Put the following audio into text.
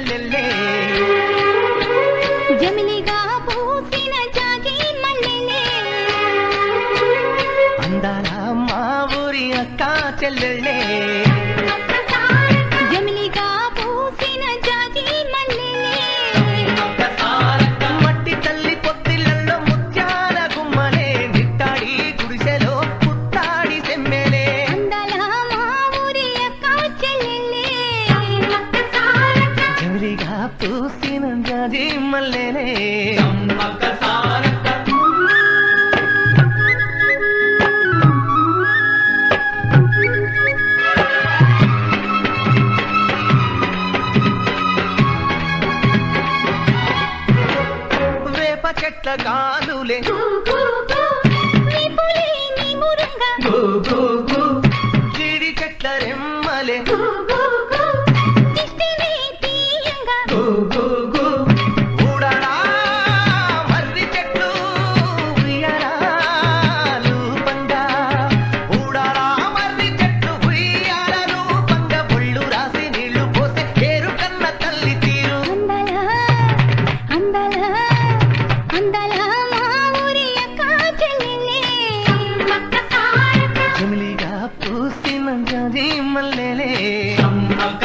చెల్లెల్లే జమిలిగా పూసిన జాజి మల్లెలే అందాల మా ఊరి అక్క చెల్లెల్లే జమిలిగా పూసిన జాజి మల్లెలే మట్టి తల్లి పొత్తిళ్ళల్లో ముత్యాల గుమ్మలే నిట్టాడి గుడిసెలో పుత్తాడి సెమ్మెలే అందాల మా ఊరి అక్క చెల్లెలే జమిలిగా పూసిన జాజి మల్లెలే వేప చెట్ల గాలులే నీ పులి నీ మురంగా జీడి చెట్ల రెమ్మలే దిష్టిని తీయంగా ఊడడా మర్రి చెట్లు ఉయ్యారాలు పంగా ఊడడా మర్రి చెట్లు ఉయ్యారాలు పంగా ఒళ్ళు రాసి నీళ్లు పోసే ఏరు కన్న తల్లి తీరు అందాల మా ఊరి అక్క చెల్లెలే జమిలిగా పూసిన జాజి మల్లెలే అక్క